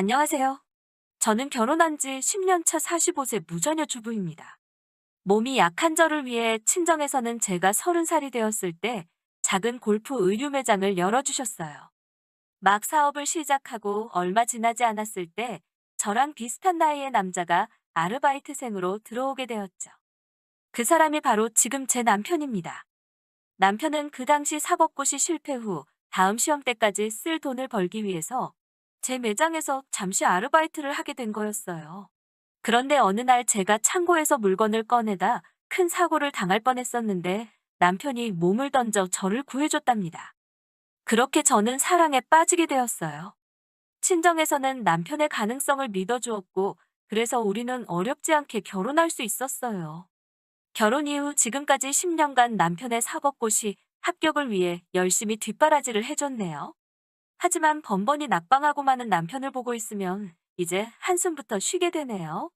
안녕하세요. 저는 결혼한 지 10년 차 45세 무자녀 주부입니다. 몸이 약한 저를 위해 친정에서는 제가 30살이 되었을 때 작은 골프 의류 매장을 열어주셨어요. 막 사업을 시작하고 얼마 지나지 않았을 때 저랑 비슷한 나이의 남자가 아르바이트생으로 들어오게 되었죠. 그 사람이 바로 지금 제 남편입니다. 남편은 그 당시 사법고시 실패 후 다음 시험 때까지 쓸 돈을 벌기 위해서 제 매장에서 잠시 아르바이트를 하게 된 거였어요. 그런데 어느 날 제가 창고에서 물건을 꺼내다 큰 사고를 당할 뻔했었는데 남편이 몸을 던져 저를 구해줬답니다. 그렇게 저는 사랑에 빠지게 되었어요. 친정에서는 남편의 가능성을 믿어주었고, 그래서 우리는 어렵지 않게 결혼할 수 있었어요. 결혼 이후 지금까지 10년간 남편의 사법고시 합격을 위해 열심히 뒷바라지를 해줬네요. 하지만 번번이 낙방하고 마는 남편을 보고 있으면 이제 한숨부터 쉬게 되네요.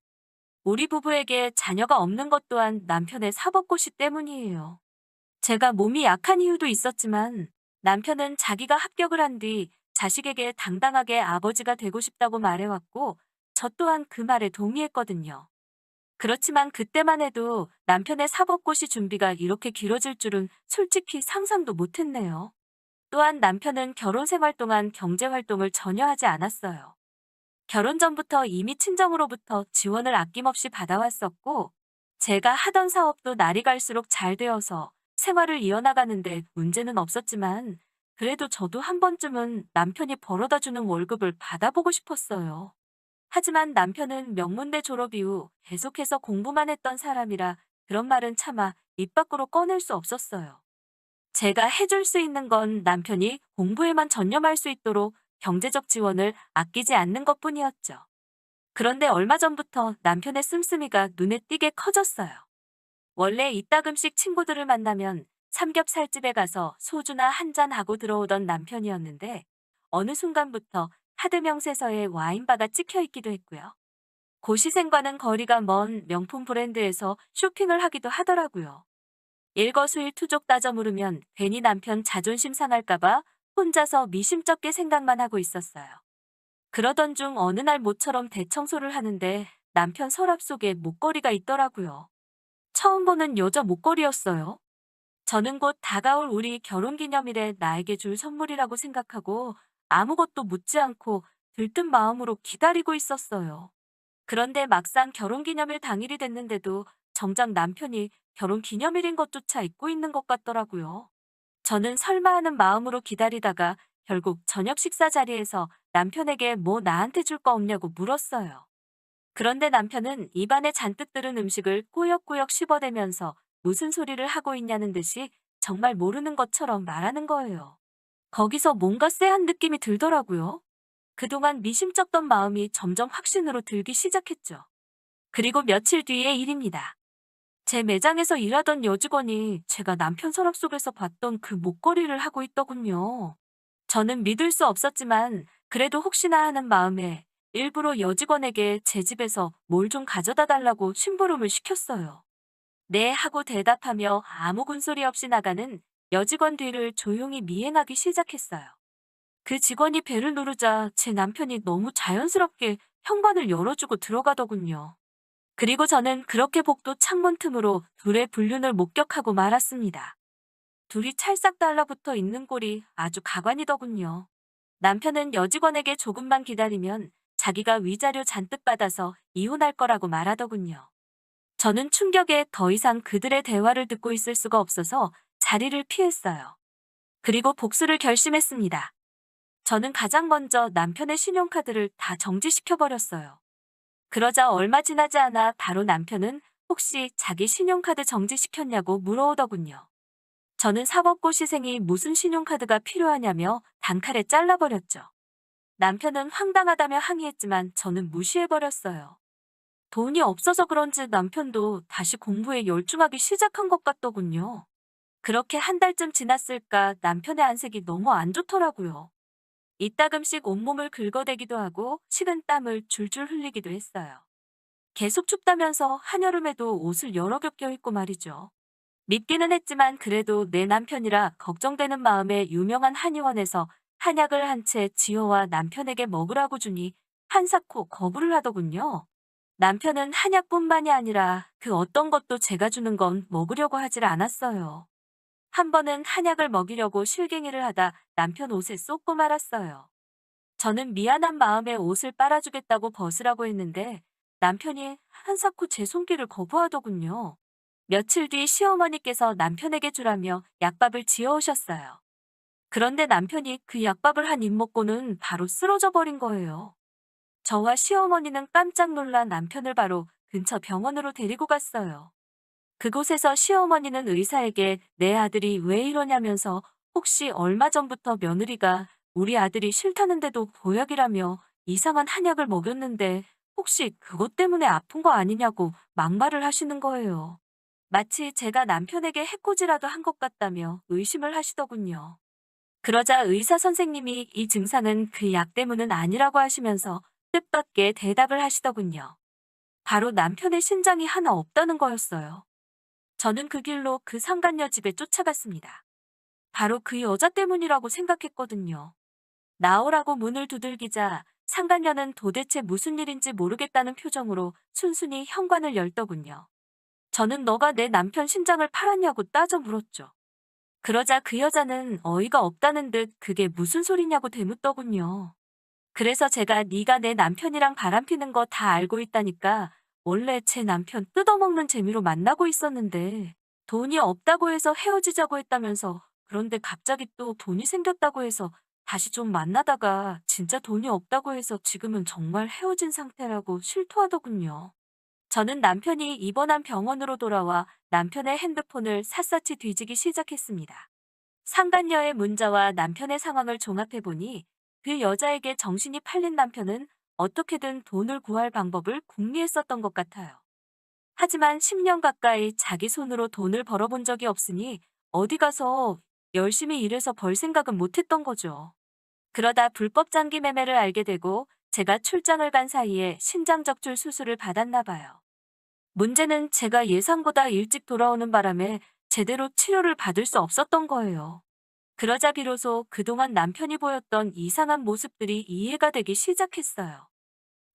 우리 부부에게 자녀가 없는 것 또한 남편의 사법고시 때문이에요. 제가 몸이 약한 이유도 있었지만 남편은 자기가 합격을 한 뒤 자식에게 당당하게 아버지가 되고 싶다고 말해왔고 저 또한 그 말에 동의했거든요. 그렇지만 그때만 해도 남편의 사법고시 준비가 이렇게 길어질 줄은 솔직히 상상도 못했네요. 또한 남편은 결혼 생활 동안 경제 활동을 전혀 하지 않았어요. 결혼 전부터 이미 친정으로부터 지원을 아낌없이 받아왔었고, 제가 하던 사업도 날이 갈수록 잘 되어서 생활을 이어나가는데 문제는 없었지만, 그래도 저도 한 번쯤은 남편이 벌어다 주는 월급을 받아보고 싶었어요. 하지만 남편은 명문대 졸업 이후 계속해서 공부만 했던 사람이라 그런 말은 차마 입 밖으로 꺼낼 수 없었어요. 제가 해줄 수 있는 건 남편이 공부에만 전념할 수 있도록 경제적 지원을 아끼지 않는 것뿐이었죠. 그런데 얼마 전부터 남편의 씀씀이가 눈에 띄게 커졌어요. 원래 이따금씩 친구들을 만나면 삼겹살집에 가서 소주나 한 잔 하고 들어오던 남편이었는데 어느 순간부터 카드 명세서에 와인바가 찍혀 있기도 했고요. 고시생과는 거리가 먼 명품 브랜드에서 쇼핑을 하기도 하더라고요. 일거수일투족 따져 물으면 괜히 남편 자존심 상할까봐 혼자서 미심쩍게 생각만 하고 있었어요. 그러던 중 어느 날 모처럼 대청소를 하는데 남편 서랍 속에 목걸이가 있더라고요. 처음 보는 여자 목걸이였어요. 저는 곧 다가올 우리 결혼기념일에 나에게 줄 선물이라고 생각하고 아무것도 묻지 않고 들뜬 마음으로 기다리고 있었어요. 그런데 막상 결혼기념일 당일이 됐는데도 정작 남편이 결혼기념일인 것조차 잊고 있는 것 같더라고요. 저는 설마 하는 마음으로 기다리다가 결국 저녁 식사 자리에서 남편에게 뭐 나한테 줄 거 없냐고 물었어요. 그런데 남편은 입안에 잔뜩 들은 음식을 꾸역꾸역 씹어대면서 무슨 소리를 하고 있냐는 듯이 정말 모르는 것처럼 말하는 거예요. 거기서 뭔가 쎄한 느낌이 들더라고요. 그동안 미심쩍던 마음이 점점 확신으로 들기 시작했죠. 그리고 며칠 뒤의 일입니다. 제 매장에서 일하던 여직원이 제가 남편 서랍 속에서 봤던 그 목걸이를 하고 있더군요. 저는 믿을 수 없었지만 그래도 혹시나 하는 마음에 일부러 여직원에게 제 집에서 뭘 좀 가져다 달라고 심부름을 시켰어요. 네 하고 대답하며 아무 군소리 없이 나가는 여직원 뒤를 조용히 미행하기 시작했어요. 그 직원이 벨을 누르자 제 남편이 너무 자연스럽게 현관을 열어주고 들어가더군요. 그리고 저는 그렇게 복도 창문 틈으로 둘의 불륜을 목격하고 말았습니다. 둘이 찰싹 달라붙어 있는 꼴이 아주 가관이더군요. 남편은 여직원에게 조금만 기다리면 자기가 위자료 잔뜩 받아서 이혼할 거라고 말하더군요. 저는 충격에 더 이상 그들의 대화를 듣고 있을 수가 없어서 자리를 피했어요. 그리고 복수를 결심했습니다. 저는 가장 먼저 남편의 신용카드를 다 정지시켜버렸어요. 그러자 얼마 지나지 않아 바로 남편은 혹시 자기 신용카드 정지시켰냐고 물어오더군요. 저는 사법고시생이 무슨 신용카드가 필요하냐며 단칼에 잘라버렸죠. 남편은 황당하다며 항의했지만 저는 무시해버렸어요. 돈이 없어서 그런지 남편도 다시 공부에 열중하기 시작한 것 같더군요. 그렇게 한 달쯤 지났을까 남편의 안색이 너무 안 좋더라고요. 이따금씩 온몸을 긁어대기도 하고 식은 땀을 줄줄 흘리기도 했어요. 계속 춥다면서 한여름에도 옷을 여러 겹 껴입고 말이죠. 밉기는 했지만 그래도 내 남편이라 걱정되는 마음에 유명한 한의원에서 한약을 한 채 지호와 남편에게 먹으라고 주니 한사코 거부를 하더군요. 남편은 한약뿐만이 아니라 그 어떤 것도 제가 주는 건 먹으려고 하질 않았어요. 한 번은 한약을 먹이려고 실갱이를 하다 남편 옷에 쏟고 말았어요. 저는 미안한 마음에 옷을 빨아주겠다고 벗으라고 했는데 남편이 한사코 제 손길을 거부하더군요. 며칠 뒤 시어머니께서 남편에게 주라며 약밥을 지어오셨어요. 그런데 남편이 그 약밥을 한 입 먹고는 바로 쓰러져 버린 거예요. 저와 시어머니는 깜짝 놀란 남편을 바로 근처 병원으로 데리고 갔어요. 그곳에서 시어머니는 의사에게 내 아들이 왜 이러냐면서 혹시 얼마 전부터 며느리가 우리 아들이 싫다는데도 보약이라며 이상한 한약을 먹였는데 혹시 그것 때문에 아픈 거 아니냐고 막말을 하시는 거예요. 마치 제가 남편에게 해코지라도 한 것 같다며 의심을 하시더군요. 그러자 의사 선생님이 이 증상은 그 약 때문은 아니라고 하시면서 뜻밖의 대답을 하시더군요. 바로 남편의 신장이 하나 없다는 거였어요. 저는 그 길로 그 상간녀 집에 쫓아갔습니다. 바로 그 여자 때문이라고 생각했거든요. 나오라고 문을 두들기자 상간녀는 도대체 무슨 일인지 모르겠다는 표정으로 순순히 현관을 열더군요. 저는 너가 내 남편 신장을 팔았냐고 따져 물었죠. 그러자 그 여자는 어이가 없다는 듯 그게 무슨 소리냐고 되묻더군요. 그래서 제가 네가 내 남편이랑 바람피는 거 다 알고 있다니까 원래 제 남편 뜯어먹는 재미로 만나고 있었는데 돈이 없다고 해서 헤어지자고 했다면서 그런데 갑자기 또 돈이 생겼다고 해서 다시 좀 만나다가 진짜 돈이 없다고 해서 지금은 정말 헤어진 상태라고 실토하더군요. 저는 남편이 입원한 병원으로 돌아와 남편의 핸드폰을 샅샅이 뒤지기 시작했습니다. 상간녀의 문자와 남편의 상황을 종합해보니 그 여자에게 정신이 팔린 남편은 어떻게든 돈을 구할 방법을 궁리했었던 것 같아요. 하지만 10년 가까이 자기 손으로 돈을 벌어본 적이 없으니 어디 가서 열심히 일해서 벌 생각은 못했던 거죠. 그러다 불법 장기 매매를 알게 되고 제가 출장을 간 사이에 신장적출 수술을 받았나 봐요. 문제는 제가 예상보다 일찍 돌아오는 바람에 제대로 치료를 받을 수 없었던 거예요. 그러자 비로소 그동안 남편이 보였던 이상한 모습들이 이해가 되기 시작했어요.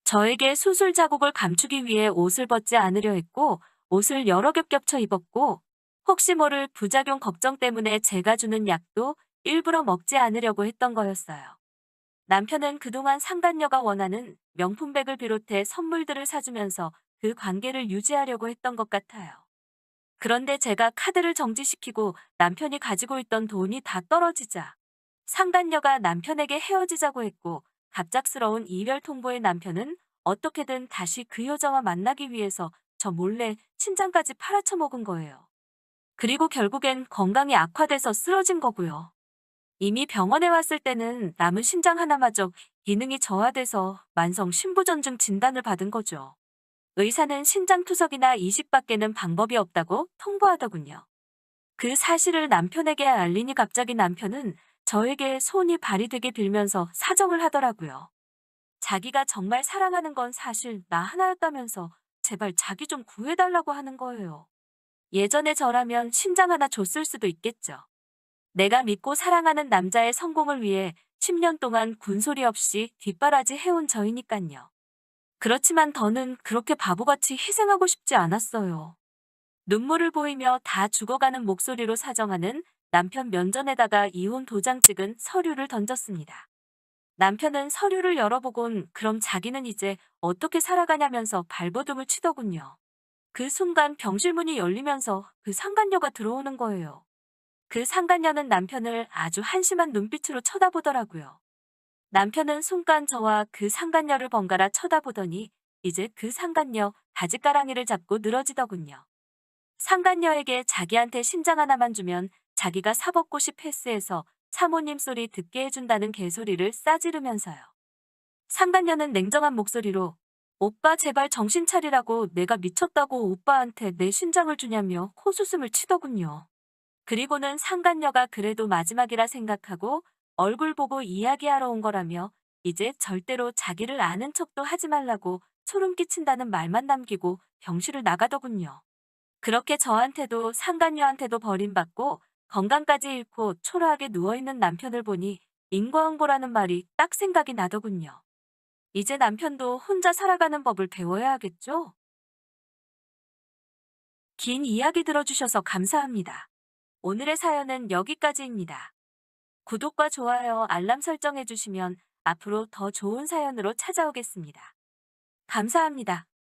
저에게 수술 자국을 감추기 위해 옷을 벗지 않으려 했고, 옷을 여러 겹 겹쳐 입었고, 혹시 모를 부작용 걱정 때문에 제가 주는 약도 일부러 먹지 않으려고 했던 거였어요. 남편은 그동안 상간녀가 원하는 명품백을 비롯해 선물들을 사주면서 그 관계를 유지하려고 했던 것 같아요. 그런데 제가 카드를 정지시키고 남편이 가지고 있던 돈이 다 떨어지자 상간녀가 남편에게 헤어지자고 했고 갑작스러운 이별 통보의 남편은 어떻게든 다시 그 여자와 만나기 위해서 저 몰래 신장까지 팔아쳐 먹은 거예요. 그리고 결국엔 건강이 악화돼서 쓰러진 거고요. 이미 병원에 왔을 때는 남은 신장 하나마저 기능이 저하돼서 만성 신부전증 진단을 받은 거죠. 의사는 신장 투석이나 이식밖에는 방법이 없다고 통보하더군요. 그 사실을 남편에게 알리니 갑자기 남편은 저에게 손이 발이 되게 빌면서 사정을 하더라고요. 자기가 정말 사랑하는 건 사실 나 하나였다면서 제발 자기 좀 구해달라고 하는 거예요. 예전에 저라면 신장 하나 줬을 수도 있겠죠. 내가 믿고 사랑하는 남자의 성공을 위해 10년 동안 군소리 없이 뒷바라지 해온 저이니깐요. 그렇지만 더는 그렇게 바보같이 희생하고 싶지 않았어요. 눈물을 보이며 다 죽어가는 목소리로 사정하는 남편 면전에다가 이혼 도장 찍은 서류를 던졌습니다. 남편은 서류를 열어보곤 그럼 자기는 이제 어떻게 살아가냐면서 발버둥을 치더군요. 그 순간 병실문이 열리면서 그 상간녀가 들어오는 거예요. 그 상간녀는 남편을 아주 한심한 눈빛으로 쳐다보더라고요. 남편은 순간 저와 그 상간녀를 번갈아 쳐다보더니 이제 그 상간녀 바지가랑이를 잡고 늘어지더군요. 상간녀에게 자기한테 신장 하나만 주면 자기가 사법고시 패스해서 사모님 소리 듣게 해준다는 개소리를 싸지르면서요. 상간녀는 냉정한 목소리로 오빠 제발 정신 차리라고 내가 미쳤다고 오빠한테 내 신장을 주냐며 코웃음을 치더군요. 그리고는 상간녀가 그래도 마지막이라 생각하고 얼굴 보고 이야기하러 온 거라며 이제 절대로 자기를 아는 척도 하지 말라고 소름 끼친다는 말만 남기고 병실을 나가더군요. 그렇게 저한테도 상간녀한테도 버림받고 건강까지 잃고 초라하게 누워있는 남편을 보니 인과응보라는 말이 딱 생각이 나더군요. 이제 남편도 혼자 살아가는 법을 배워야 하겠죠? 긴 이야기 들어주셔서 감사합니다. 오늘의 사연은 여기까지입니다. 구독과 좋아요, 알람 설정해 주시면 앞으로 더 좋은 사연으로 찾아오겠습니다. 감사합니다.